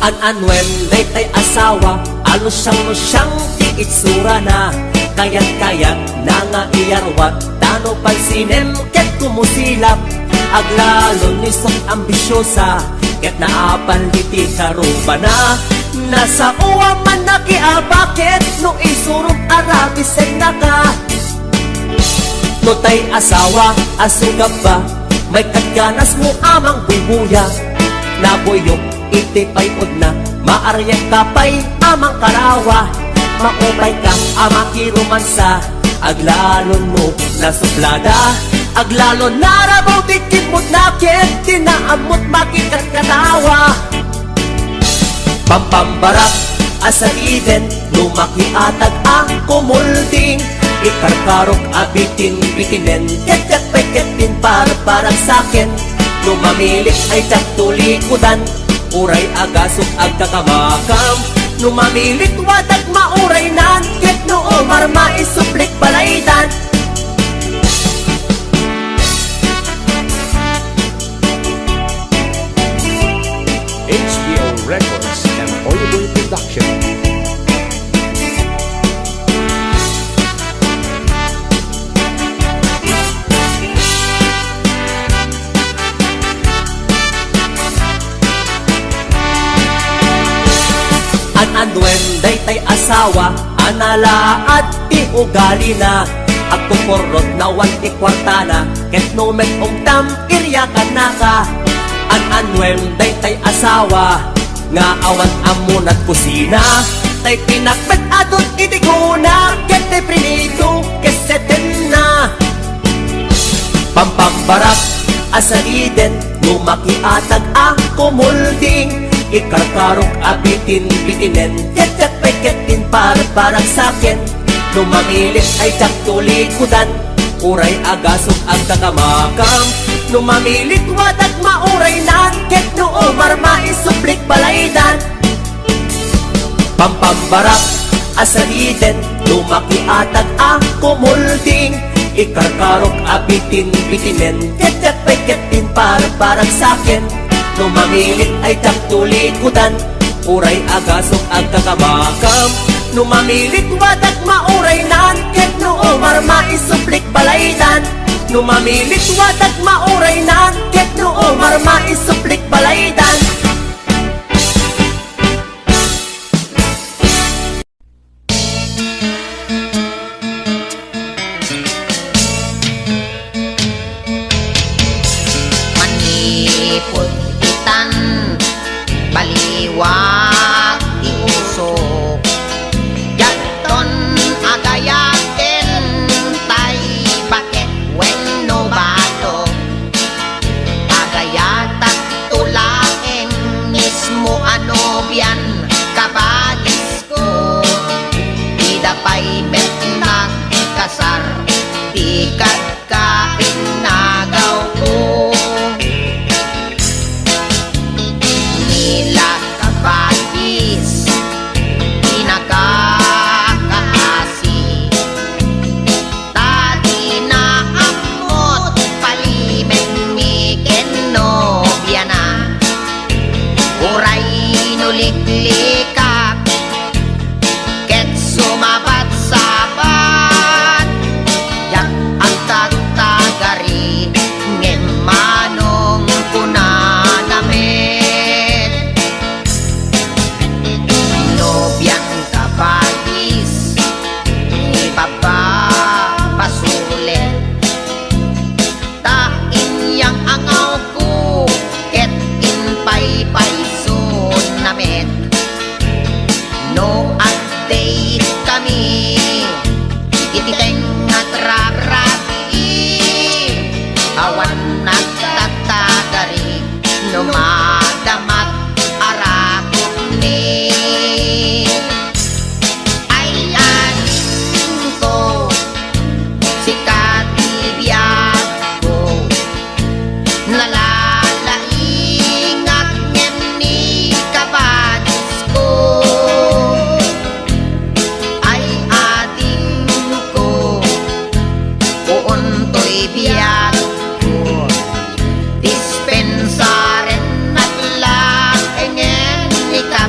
An-anwen day asawa, alo siyang ti itsura na. Kayat-kayat na nga iyarwat, tano pansinem ket kumusilap. Aglalon ni sok ambisyosa, ket naapaliti karuba na. Nasa uwa man nakiabakit, no isurum arabisen na ka. No tay asawa, asugab ba, may kadganas mo amang bubuya. Naboyok iti payod na, maaryak kapay amang karawa. Maupay ka amang kirumansa, aglalon mo na suplada. Aglalon narabaw dikit mo't nakit, tinaamot makikat katawa. Pampambarak asa iden, lumakiatag ang kumulding. Ikarkarok abitin bitinen, ket-ket-peket-ket parang sakin. Lumamilik ay tagtulikudan, uray agasok agkakamakam. Lumamilit wadag mauray nan, ket noo marma isuplik balaydan. HBO Records and Audible Production. An-anwen day asawa, analaad ti ugali na. Agpuporot na wan ti kwartana, ket nomet ongtam iryakan na ka. An-anwen day asawa, nga awan amunat kusina. Tay pinakbet adot iti kuna, ket tay prinito keseten na. Pampambarak asa iden, lumakiatag ang kumulding. Ikarkarok abitin bitinen, ket-ket-peket-ket parang sakin. Lumamilit ay tagtulikudan, uray agasok ang kakamakam. Lumamilit wadag mauray nan, ket noo marma isuplik balaydan. Pampambarak asa iden, lumakiatag ang kumulding. Ikarkarok abitin bitinen, ket-ket-peket-ket parang sakin. Lumamilit ay tagtulikudan, uray agasok ang kakamakam. Lumamilit wadag mauray nan, ket noo marma isuplik balaydan. Lumamilit wadag mauray nan, ket noo marma isuplik balaydan. Manipod baliwag iusok, yaton agayaten tay bakit wenno bato. Agayatak tulaeng mismo ano biyan kabadis ko. Idapay met nagkasar, tikat ka inagaw ko. Kapagis, pinakakaasi, tadi na amot palimen miken no biyana. Uray nuliklikak, ket sumabat sabat, yak ang tagtagari ngem manong kunanamet. Biang kapagis, ipapapasulit, tain yang angaw ko, ket inpay-pay sunamit. No update kami, ititeng at rarati, awan nagtatagari, no madamat arakot ni. Dispensaren at lang engen ika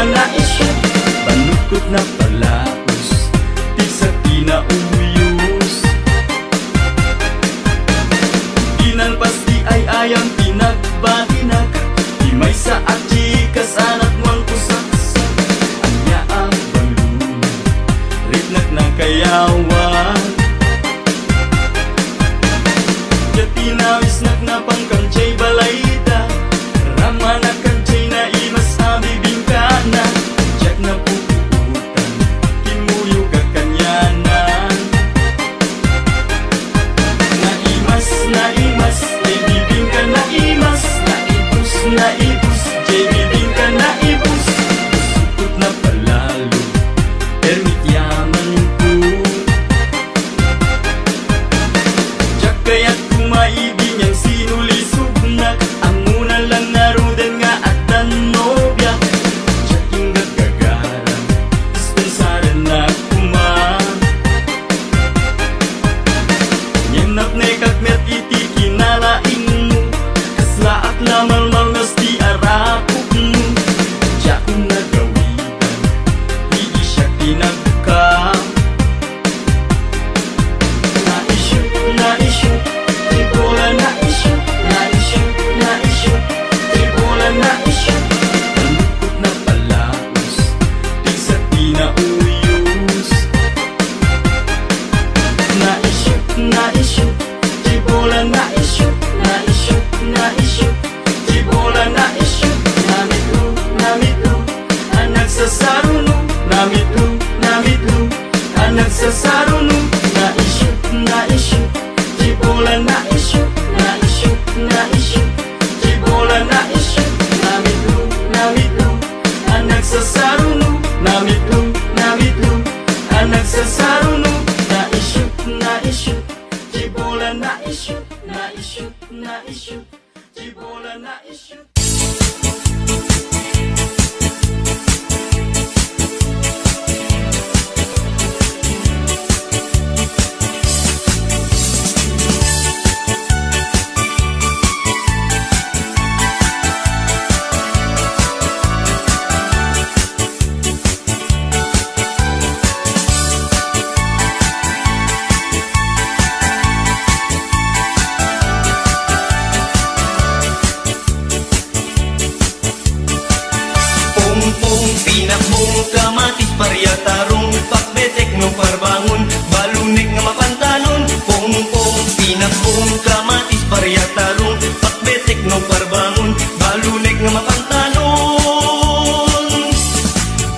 bola na isyo, banukot na palaos, di sa pinauyos. Inalpas di ay ayang pinagbahinag, di may sa ajikas anak mang kusaksak. Anya ang balunag, ritnak na kayawan. Tinawis na pangkamchay balayda, rama na kamchay na imas abibingkana. Jack na puputan, kimuyo kakanyanan. Naimas, jay bibingka na imas. Naibus, jay bibingka na ibus. Usukot na palalo, permit yaman ko. Jack kaya't kumaibig niyang sinulisugnak, ang muna lang narudan nga at tanobya. Jack yung gagagaran, dispensaran na kumang. Nyanap na ikakmet iti kinalaing mo, kaslaak na malmalngas di arapok mo. Jack yung nagawitan, di siya tinagka. Na-issue, di bola na-issue, di bola na-issue. Balukot na palaos, di sa pinauyos. Na-issue, di bola na-issue, di bola na-issue. Namitlo, ang nagsasaruno. Namitlo, ang nagsasaruno. Na-issue, di bola na-issue, di bola na-issue. Namitlo, ang nagsasaruno. Namitlo, ang nagsasaruno. Na-issue, di bola na-issue, di bola na-issue. Pinakbong kamatis parya tarong, pakbetek no parbangon, balunek nga mapantanon. Pong pinakbong kamatis parya tarong, pakbetek no parbangon, balunek nga mapantanon.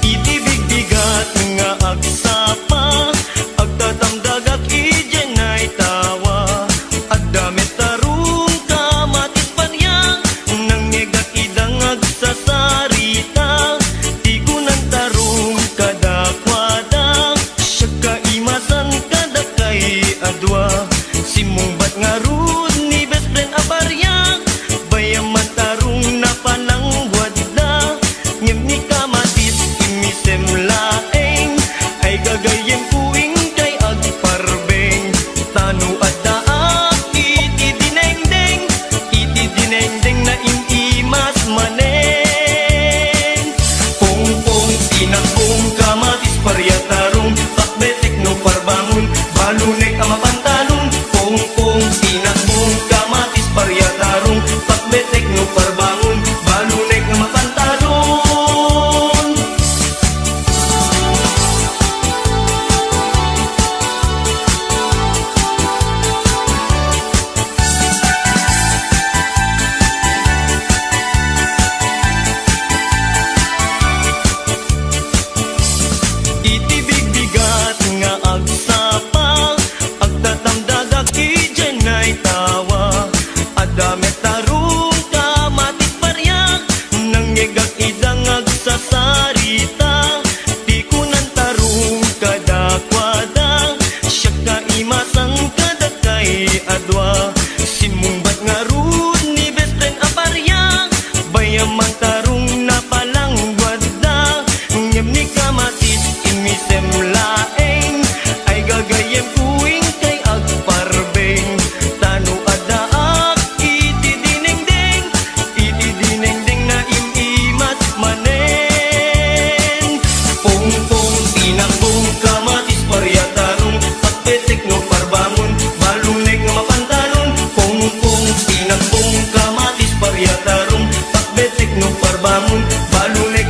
Itibigbigat nga agsapa, agtatamdagak ijen ay tawa. Agdamit tarong kamatis parya, nangyegak idang agsasarita. Tigunan tarong kadakwada,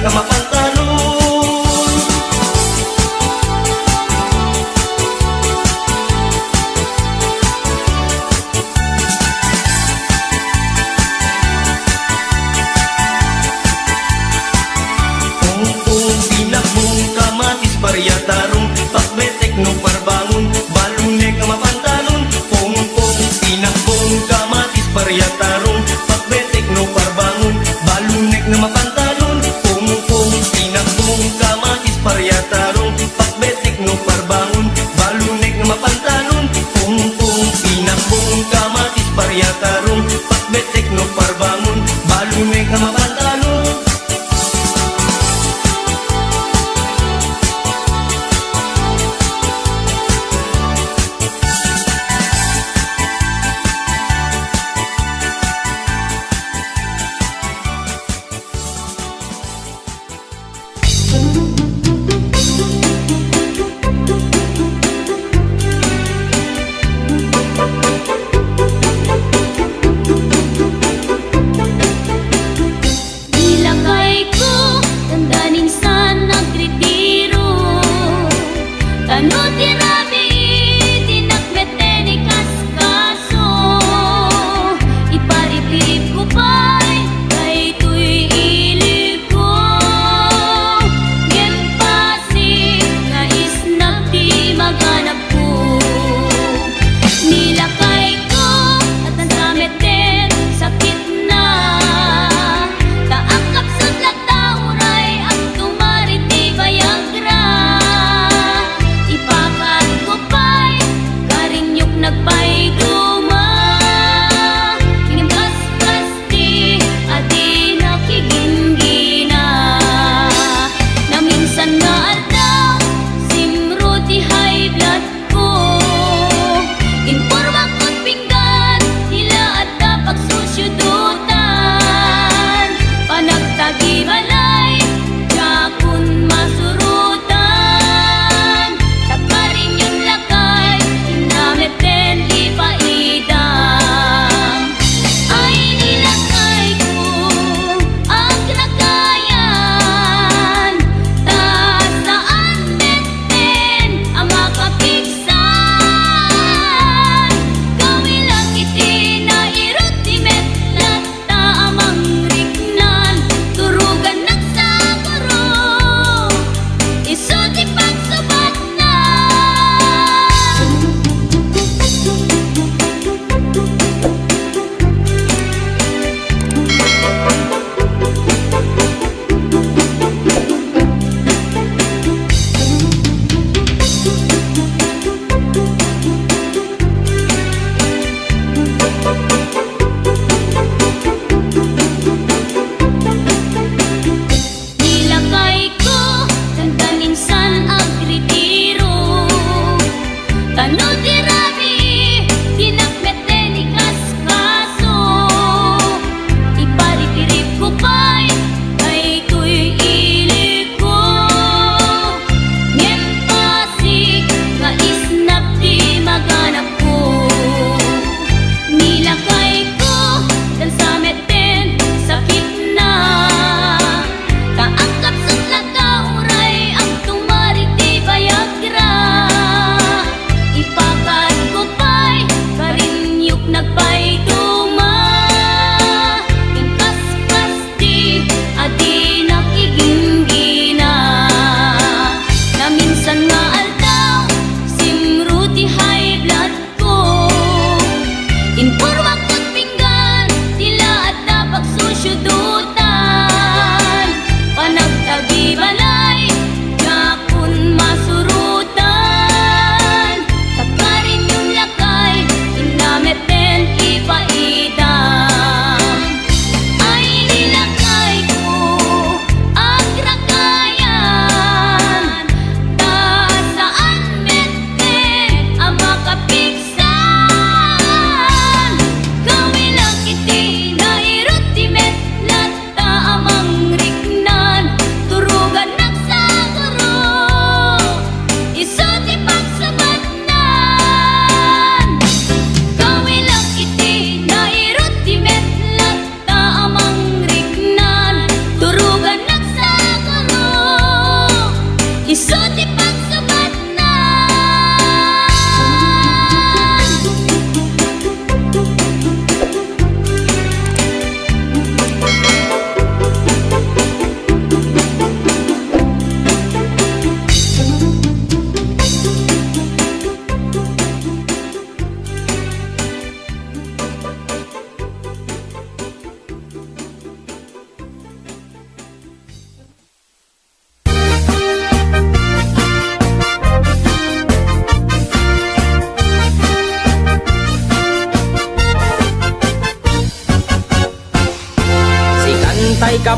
nga mapantalon. Pungpung, pinakbong, kamatis, barya, tarong, pakbetek, no parbangon, balunek nga mapantalon. Pungpung, pinakbong, kamatis, barya, tarong, pakbetek, no parbangon, balunek na mapantalon. Pungpung,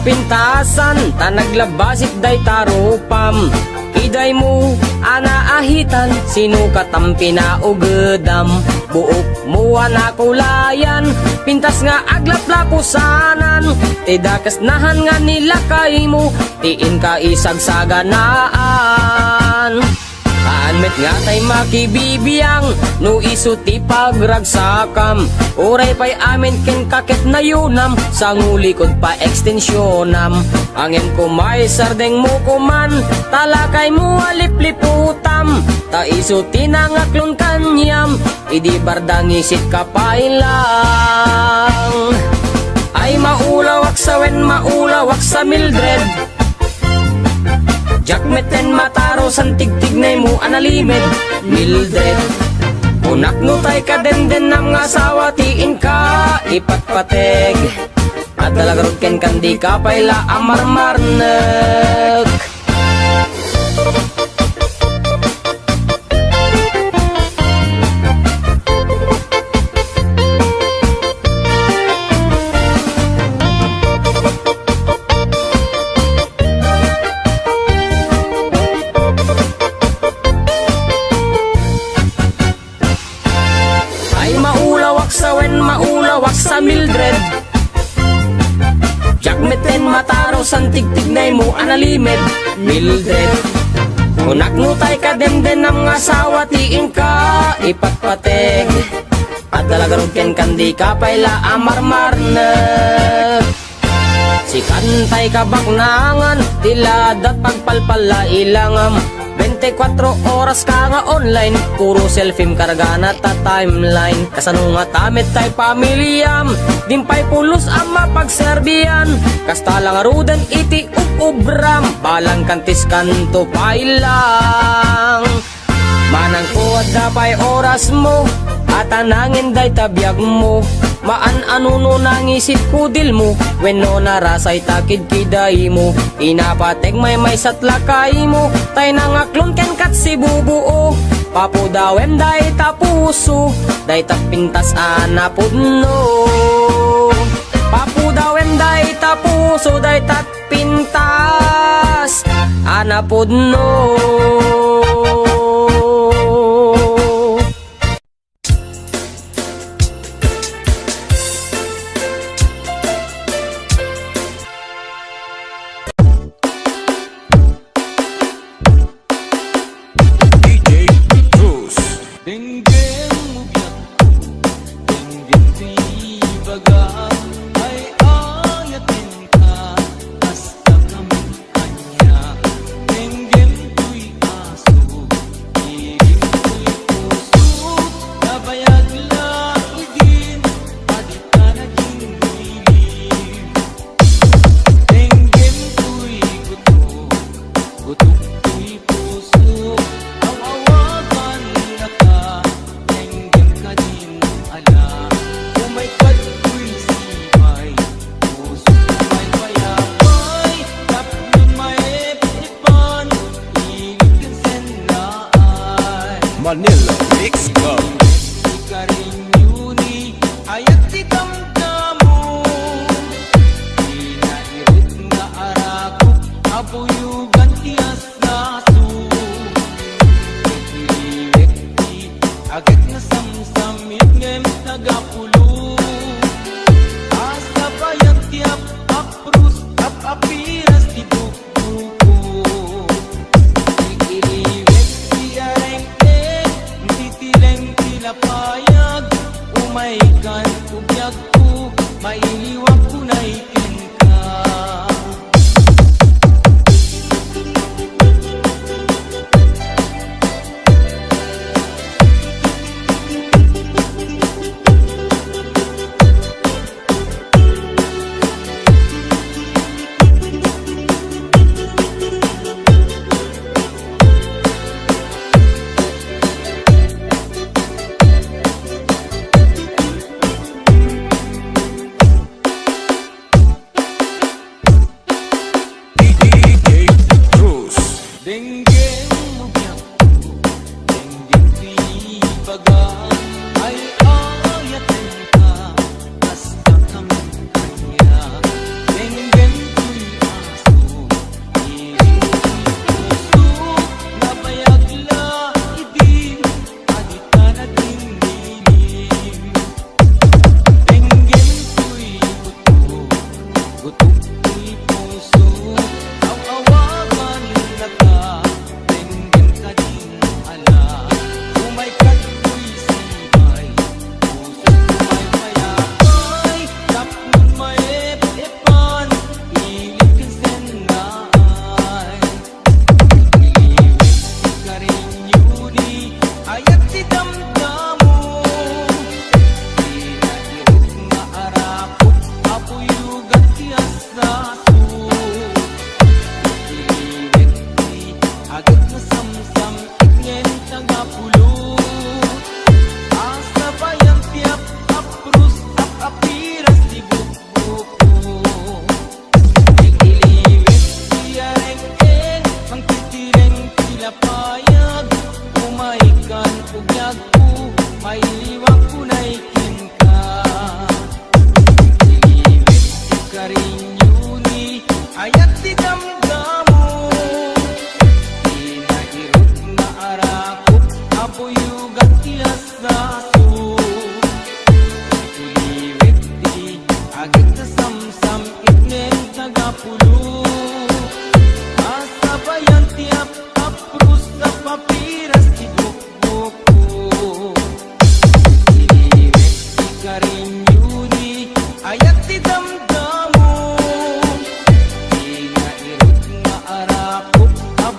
pintasan, ta naglabasit day tarupam. Iday mo, anaahitan, sinukat ang pinaugedam. Buok mo anakulayan, pintas nga aglaplakusanan. Tidakas nahan nga nila kay mo, tiin ka isagsaganaan. Anmet nga tay makibibiyang, no isuti pagragsakam. Uray pa'y amin ken kakit na yunam, sa ngulikod pa ekstensyonam. Angin ko may sardeng mo kuman, talakay mo alipliputam. Ta isuti na ngaklon kanyam, idi bardang isit ka pailang. Ay maulawak sa wen, maulawak sa Mildred. Jakmeten mataro san tigtignay mo analimed Mildred. Unak no tay ka den ng asawa, tiin ka ipatpateg. At dalagarod ken kandi ka payla amarmarnek. Maulawak sa Mildred. Jakmeten mataro san tigtignay mo analimed Mildred. Unak no tay ka den ng asawa, tiin ka ipatpateg. At dalagarod ken kandi ka payla amarmarnek. Si kantay ka baknangan, tiladat pagpalpala ilangam. 24 oras ka nga online, puro selfie karga na ta timeline. Kasano nga tamit tay pamilyam, dimpay pulos ang mapagserbiyan. Kasta lang rudan iti ubram, balang kantis kanto pailang. Manang kuwad da pay oras mo, at anangin day tabiyag mo. Maan anuno nangisit kudil mo, wenno narasay takid kiday mo. Inapateg may satlakay mo, tay nangaklon ken kat si bubuo. Papudawem day tapuso, day tapintas anapudno. Papudawem day tapuso, day tatpintas anapudno. Manila Mix Club. Agad na samsamit ngem nagapulo. Asa bayang tiap aprus apiras di buku. Ikiliwek di arengke, titileng tilapayag. Umaikan kubyag ko, mailiwag ko na ikin ka. Denggeng mubiak, denggeng tibaga, ay ayatin ka, basta kami kanya. Denggeng tuy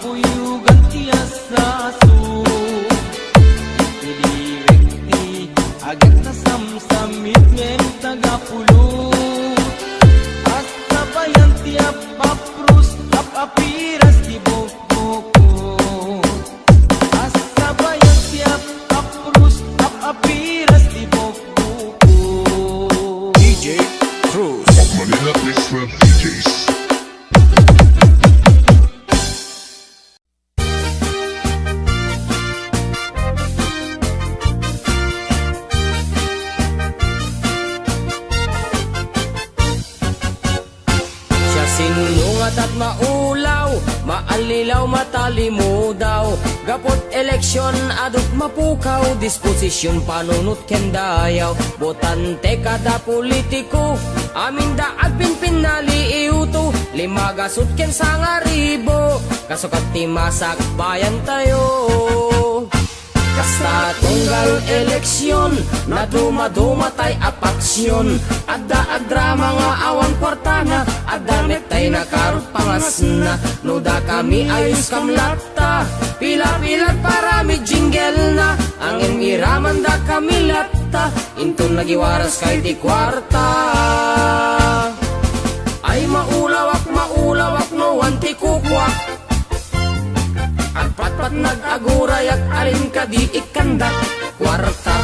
puyugan ti asaso Ipiliwek ti agad na samsamit ngem tagapulo At sabayan ti apaprus apiras ti bokboko At sabayan ti apaprus apiras ti bokboko DJ Cruz. Manila Mix Club DJs. Siya sinungat at maulaw, maalilaw matalimo daw. Gapot eleksyon adot mapukaw, disposisyon panunot kendayaw. Botante kada politiko, amin daag pinpinali iuto. Limagasot ken sangaribo, kasukat ti masak bayan tayo. Kasta tunggal eleksyon na dumadumatay apaksyon Adda mga awan kwartana Adda tay nakarot pangas na Nuda kami ayos kamlata Pila-pilat parami jingle na Angin iraman da kami lata Intun nagiwaras kay ti kwarta Ay maulawak no anti kukwak At patpat nag-agurayak alin ka di ikandak kwarta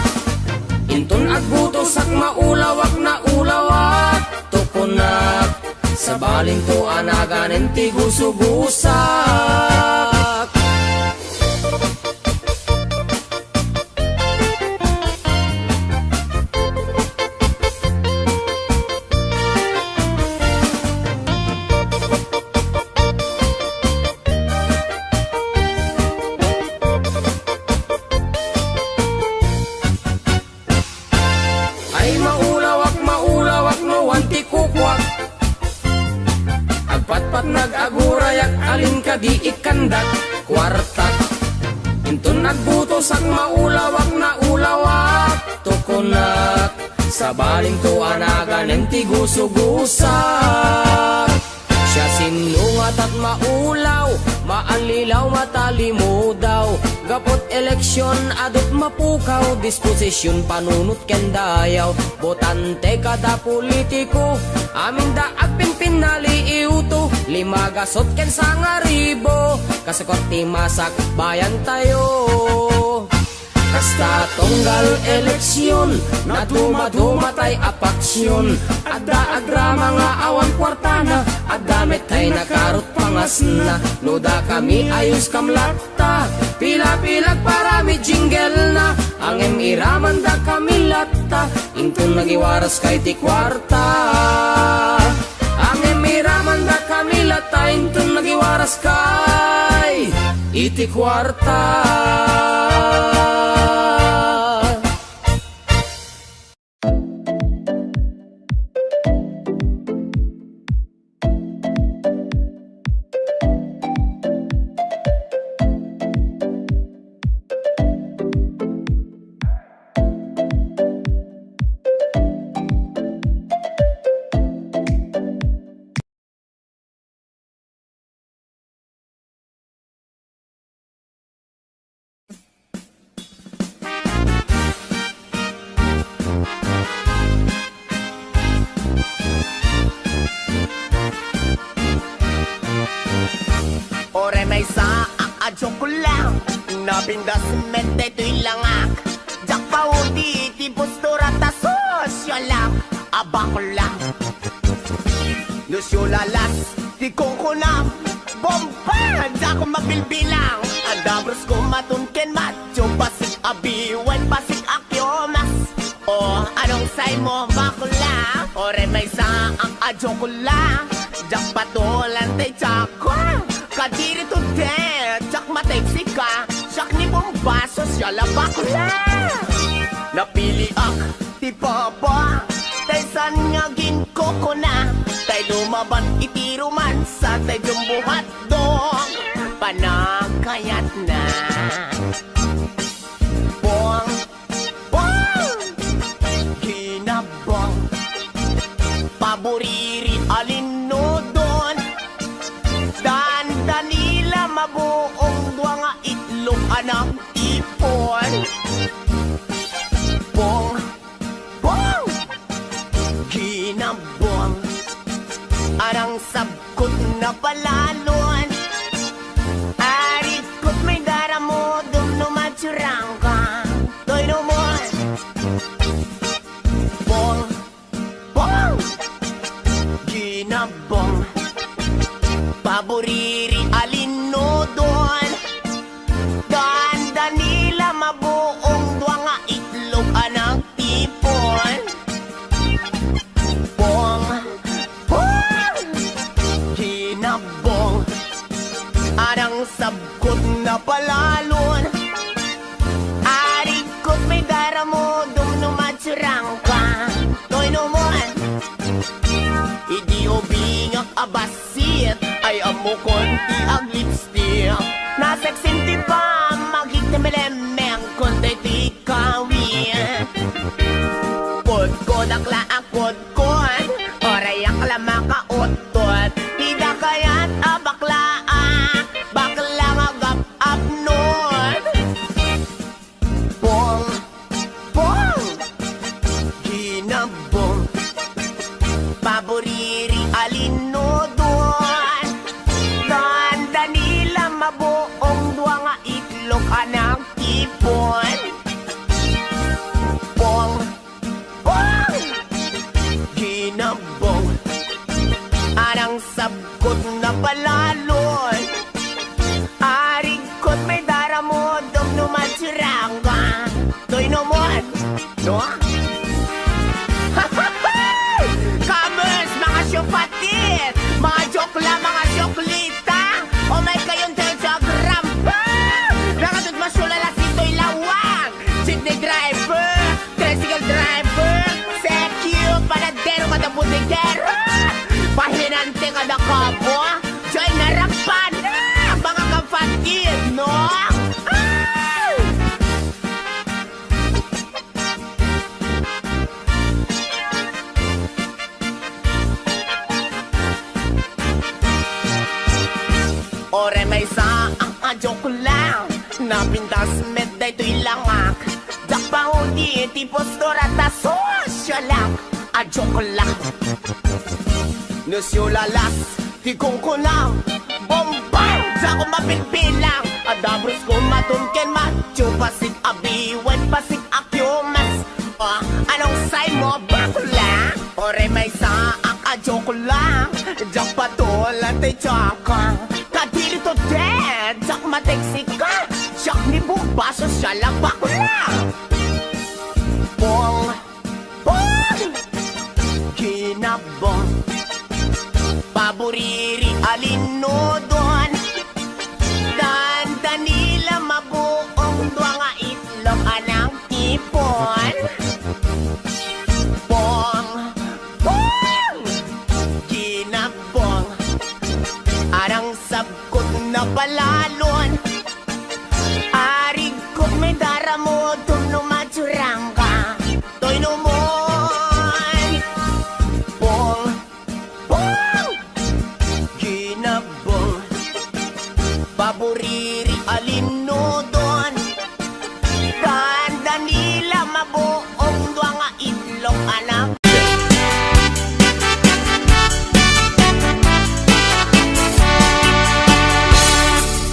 Intun agbutosak maulawak na ulawak Tukunak sa baling to anaganen ti gusugusak Ay maulawak no anti kukwak Agpatpat nag-agurayak alin ka di ikandak kwartak Intun nagbutos ang maulawak na ulawak Tukunak sa baling tuanagan ng tigusugusak Siya sinungat at maulaw, maalilaw matalimo daw Gapot eleksyon adot mapukaw, disposisyon panunot kendayaw Botante kada politiko, amin daag pinpinali iuto Limagasot ken sangaribo, kasukot ti masak bayan tayo Kasta tunggal eleksyon na dumadumatay apaksyon Adda mga awan kwartana Adda metay nakarot pangas na Nuda kami ayos kamlata Pila-pilag parami jingle na Angem iraman da kami lata Intun nagiwaras kay ti kwarta Angem iraman da kami lata Intun nagiwaras kay iti kwarta Ore may saak adyo ko lang Napindas mente to'y langak Jak pa uti ti postura ta sosyalam Aba ko lang Nusyo lalas ti kongkonam Bomba da ko magbilbilang Adabros ko matunken matyo Pasik abiwan pasik akyomas O anong say mo bakula Ore may saak adyo ko lang Jak patulan tay chako Kadiri to dead, jak matay sika Jak ni bombaso siya labak lang Napili ak, ti papa Tay san nga ginkoko na Tay lumaban itiruman Sa tay jumbuhat dong Panagkayat na Bong, bong Ginabong Paboriri alin no don Dan Danila mabuong duwa nga itlog anang ipon. Bong, bong, ginabong, arang sabkot na palalon. Arikot may daramo, dumnumatsurang ka, to'y numon. Bong, bong, ginabong, paboriri alinodon. Ganda nila mabuong duwa nga itlog anang tipon. Bong, bong, ginabong, arang sabkot na palalon. Arikot may daramo, dumnumatsurang ka, to'y numon. Idi obingak abasit, ay amo konti ang lipstick. Naseksinti pa, magigtimelemeng konti ti kawin. Pod ko nakla akod kon, oray akla makautot. Tida kaya't abaklaan, bakla magap-up nun. Bong, bong, ginabong, paboriri alinodon. Ganda nila mabuong duwa nga itlog anang tipon. Bong, bong, ginabong, arang sabkot na palalon. Arikot may daramo, dumnumatsurang ka, to'y numon. No? Kamers, mga syupatit, mga joke lang, mga syoklita. O may kayong telegram pa. Nakatut masyulala sito'y lawang. Jeepney driver, tricycle driver, secure, panadero kada butigero. Pahinante kada kabo, joy narapan na mga kapatid, no? Ay! Ore may sa ang joke lang, napintas med day to'y langak. Dakpa hudi ti postura ta sosyalang, a joke lang. Nusyo lalas, ti kungkulang, bombang, sa ko mapilpilang. Adabros ko matunken macho, pasig abiwan, pasig akyomas. Anong say mo bakla? Ore may sa ang joke lang, jakpa tola tay tsaka. Kadiri to dead, jak mateksik ka, jak ni bubaso siya lang bakla. Bong, bong, ginabong, paboriri alinodon. Ganda nila mabuong duwa nga itlog anang tipon. Bong, bong, ginabong, arang sabkot na palalon. Arikot may daramo, dumnumatsurang ka, to'y numon. Bong, bong, ginabong, paboriri alinodon. Ganda nila mabuong duwa nga itlog anang.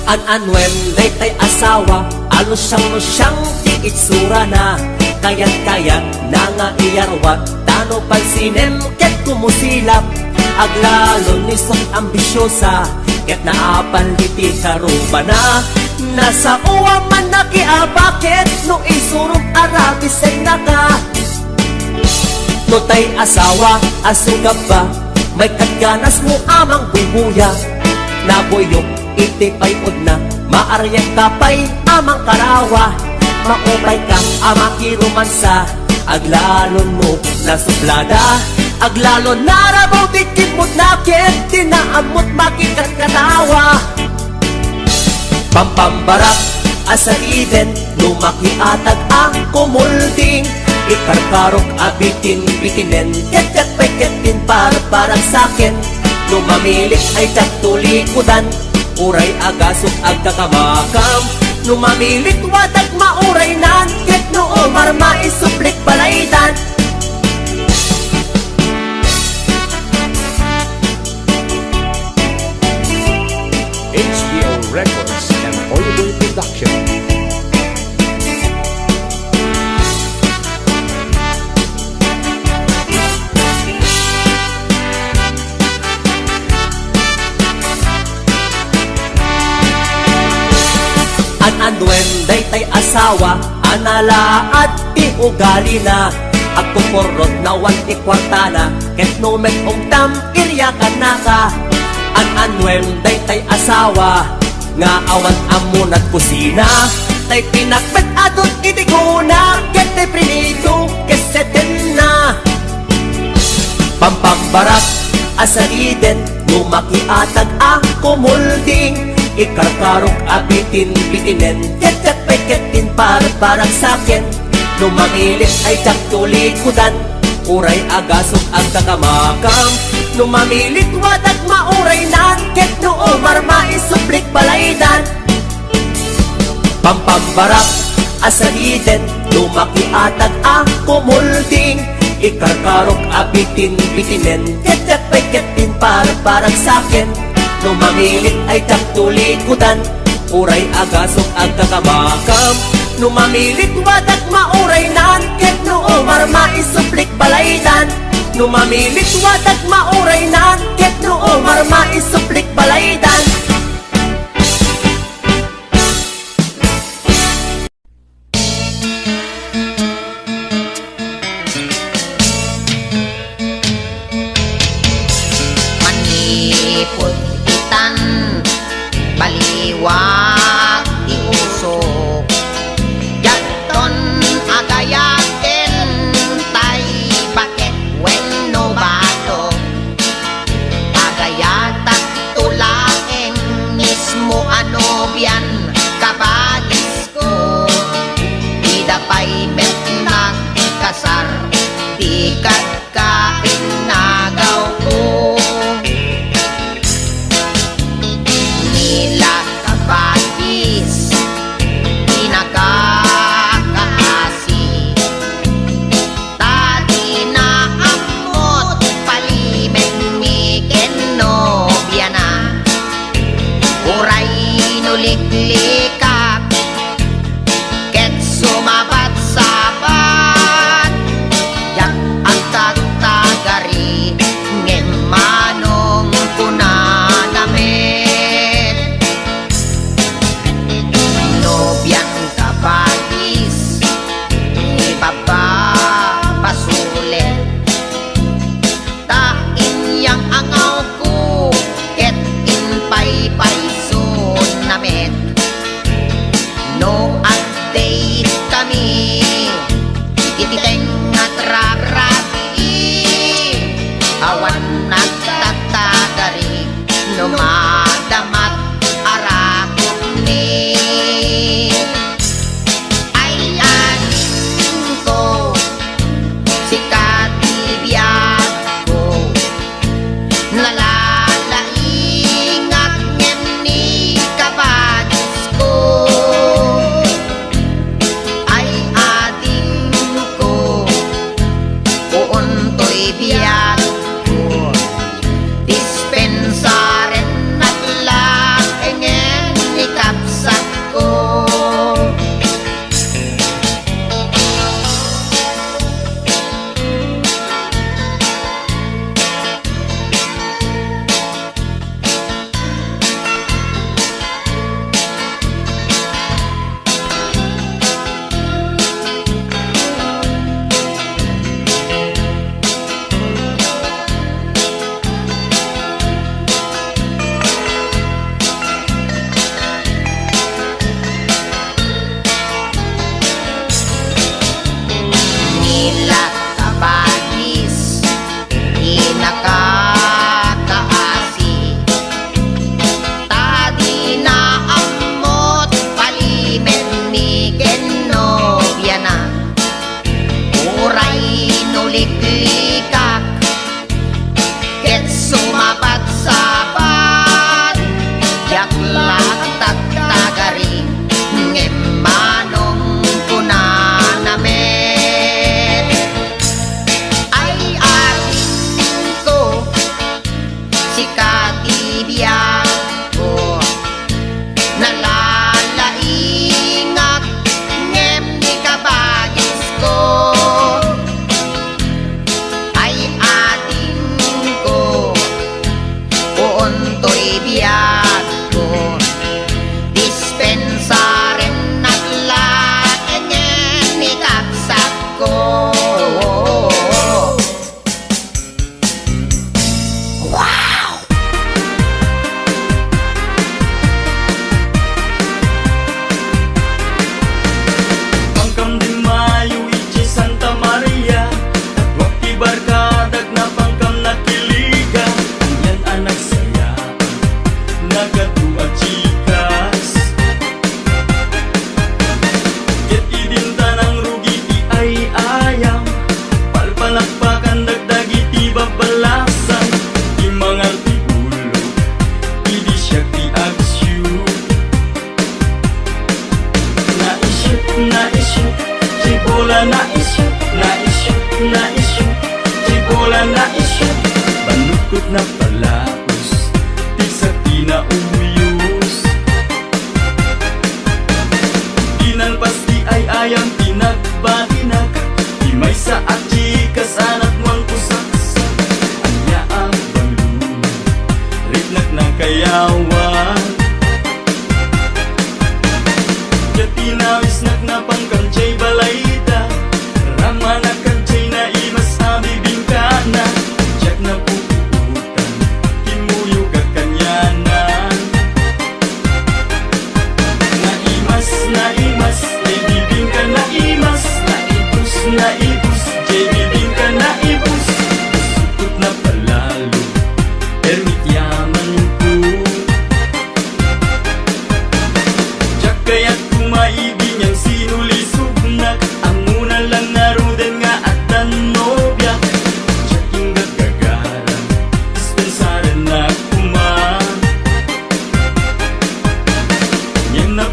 An-anwen tay asawa, alusyang-lusyang ti itsura na. Kayat-kayat na nga iyarwat, tano pansinem ket kumusilap. Aglalon ni sok ambisyosa, ket naapan liti karuba na. Nasa uwa man nakiabakit, no isurong arabisay na ka. No tay asawa, asugab ba, may kadganas mo amang bubuya. Nabuyok iti payod na, maaryak kapay amang karawa. Maupay ka amang kirumansa, aglalon mo na suplada. Aglalon narabaw dikipot nakit, tinaamot makikat katawa. Pampambarak asa iden, lumakiatag ang kumulding. Ikarkarok abitin bitinen, ket pay ketin parang sakin. Lumamilik ay tatulikudan, uray agasok agkakamakam. Numamilit wadag mauray nan, ket no marma isuplik balaydan. HBO Records and Audible Production. Ananwen day tay asawa, anala at ti ugali na. Ako porot na wanti kwartana, ket no met tam iryakan na ka. Ananwen day tay asawa, nga awan amon at kusina. Tay pinakbet adot itiguna, ket tay prinito, keseten na. Pampambarak, asaliden, lumakiatag ako mulding. Ikarkarok abitin bitinen, ketek peketin parang sakin. Numangilit ay jak tulikudan, uray agasok ang kakamakam. Numamilit wadag mauray nan, ket no marma isuplik balaydan. Pampambarak, asaliden, lumakiatag ako mulding. Ikarkarok abitin bitinen, ketek peketin parang sakin. Numamilit ay jak tulikudan, uray agasok ang kakamakam. Numamilit wadag mauray nan, ket no marma isuplik balaydan. Numamilit wadag mauray nan, ket no marma isuplik balaydan. Manipod itan, baliwag iusok, jaton agayaken, tay bakit when no bato, agayatak tulaeng mismo ano biyan, kabadis ko, idapay bet nagkasar, tikat ka inagaw ko. Nila kabagis, pinagkakaasi, tadi na amot palibet mi kenobya na, uray nuliklikap, ket sumabat sabat, jak ang tagtagari, ngem manong kunanamit. Nobyang kabagis, ipapapasulit, tain yang angaw ko, ket inpay-pay sunamit. No update kami, ititeng at rarati, awan nagtatagari, no madamat arakot ni. Ay aning ko, si katibiyat ko, nalalaingat ngem ni kabagis ko. Ay ading ko, uuntoy biyat ko, dispensaren at lakengen ikapsat ko. Nila kabagis, inakakaasi, tadi na amot palibet ni kenobya na, uray nuliklikak, ket sumabat sabat, jak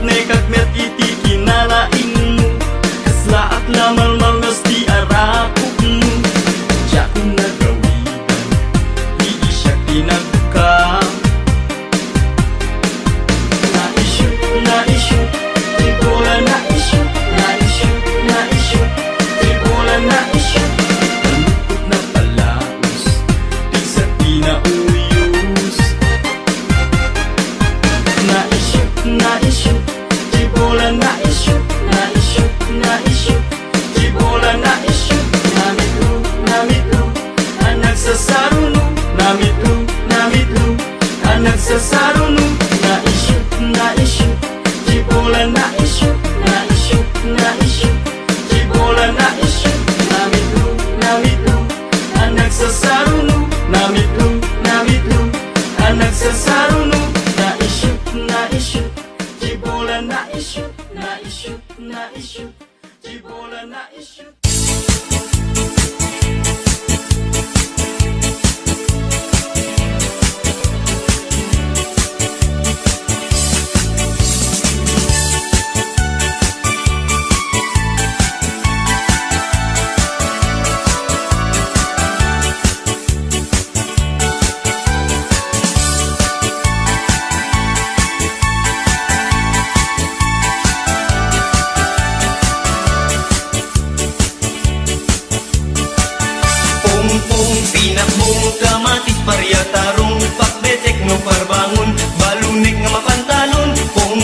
nekat met iti kinalain mo Kaslaat na malmalngas di arakog mo Diya ko nagawitan, di siya tinagka Na-issue, di bola na-issue Na-issue, di bola na-issue Malukot na palaos, di sa tinauyos Na-issue, di bola na-issue di bola na-issue Namitlo, ang nagsasaruno Namitlo, ang nagsasaruno Na-issue, di bola na-issue di bola na-issue Namitlo, ang nagsasaruno Namitlo, ang nagsasaruno Na-issue, di bola na-issue di bola na-issue Pong pinakbong kamatis paryatarong pakbetek no parbangon balunek nga mapantanon Pong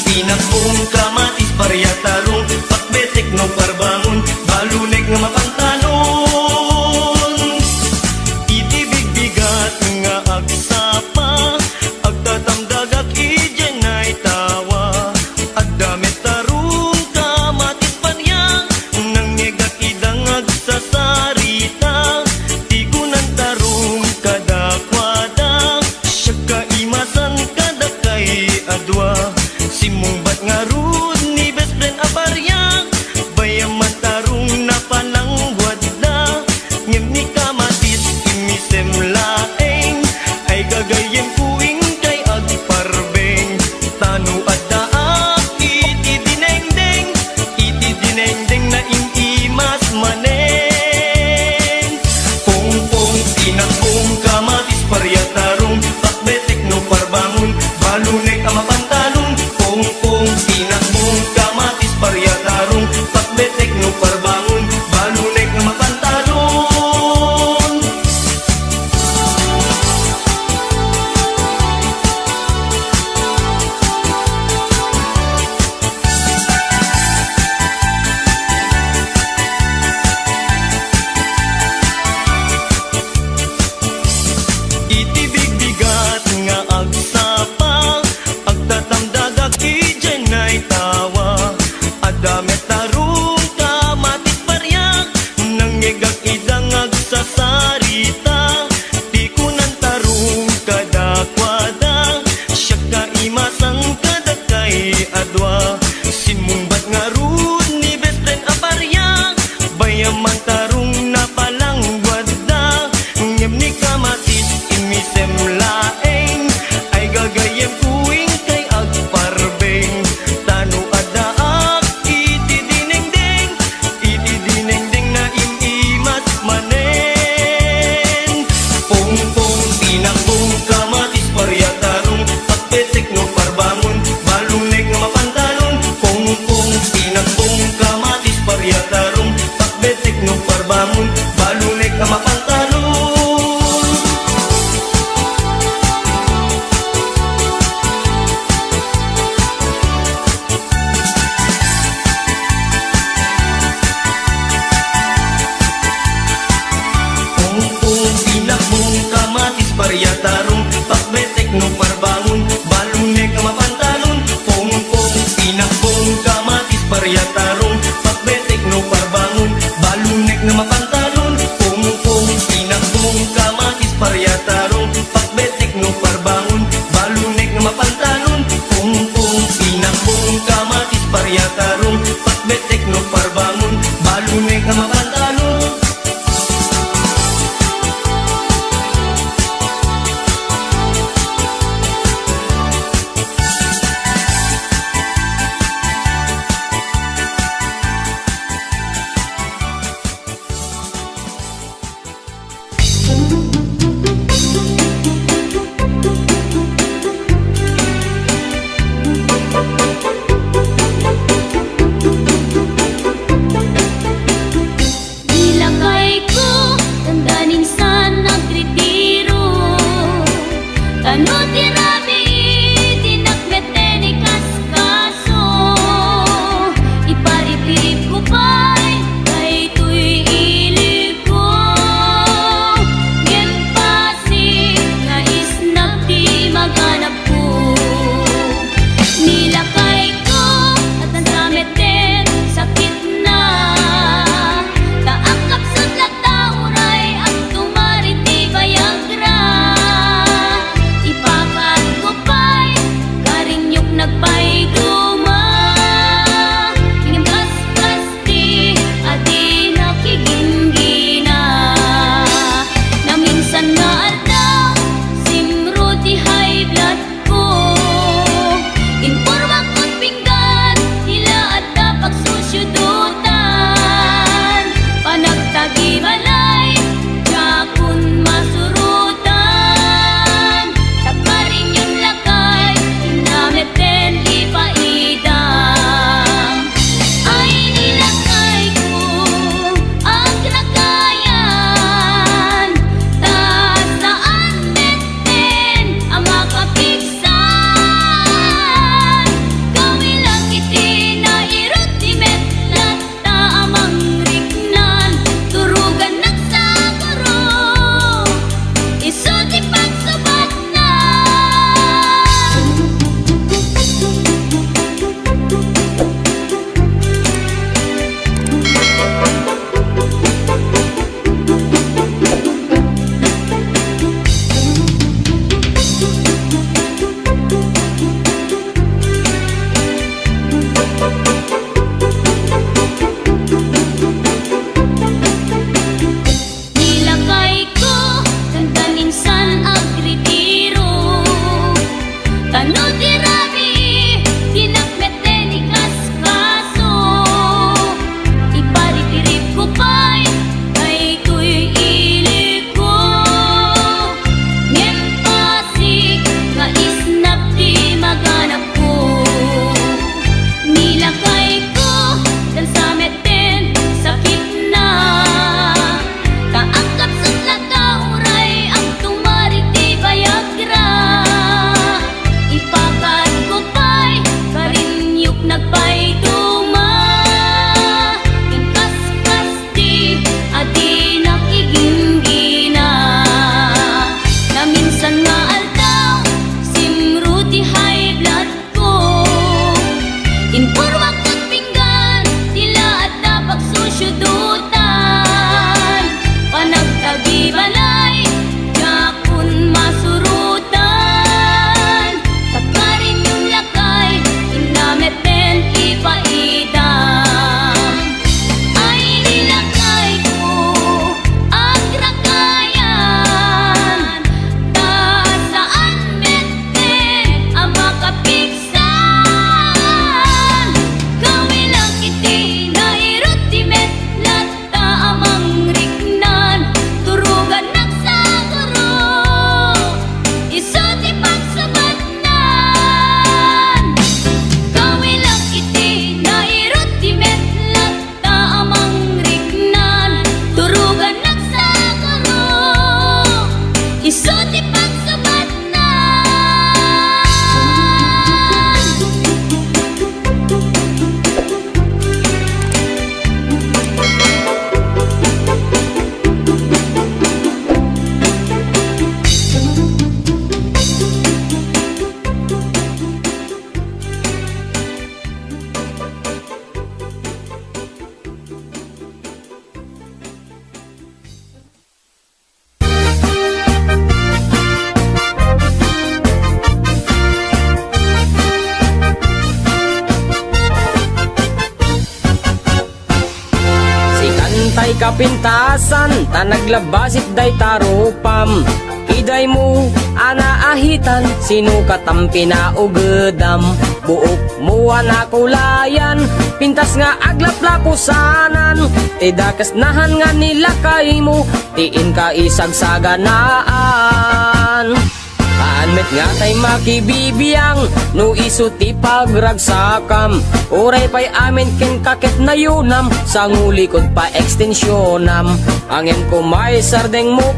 pinakbong kamatis paryatarong pakbetek no parbangon balunek nga mapantanon Iti bigbigat nga agsapa agtatamdagak ijen ay tawa addamet tarong kamatis parya nang ngegak idang agsasarita adwa simumbat nga rud ni best friend aparya bayaman tarong napanangwad na ngem ni kamatis imisem laeng ay gagayem kuing kay agparbeng tanu addaak iti dinengdeng na imas maneng pong pinakbong kamatis paryatarong pakbetek no parbangon balunek ang mapantalong Pong pinakbong kamatis paryatarong pakbetek no parbangon balunek ang mapantalong Iti bigbigat nga agsapa agtatamdagak ijen ay tawa adamet tarong kamatis parya nangegak idang agsasarita di kunan tarong kadakwada siya kaimasang kadakay adwa simumbat nga rud ni best friend aparya bayaman tarong napalangwad na ngem ni kamatis imisem laeng ay gagayem kuing kay agparbeng tanu addaak iti dinengdeng na imas manen Pong pinakbong kamatis paryatarong pakbetek no parbangon balunek nga mapantalon Pong pinakbong kamatis paryatarong pakbetek no parbangon balunek nga mapantalon pinakbong kamatis paryatarong pakbetek no parbangon balunek nga mapantalon kapintasan, ta naglabasit day tarupam. Iday mo, anaahitan, sinukat ang pinaugedam. Buok mo anakulayan, pintas nga aglaplapusanan. Tidakas nahan nga nila kay mo, tiin ka isagsaganaan. Anmet nga tay makibibiyang, no isuti pagragsakam. Oray pa'y amin ken kakit na yunam, sa ngulikod pa ekstensyonam. Angin ko may sardeng mo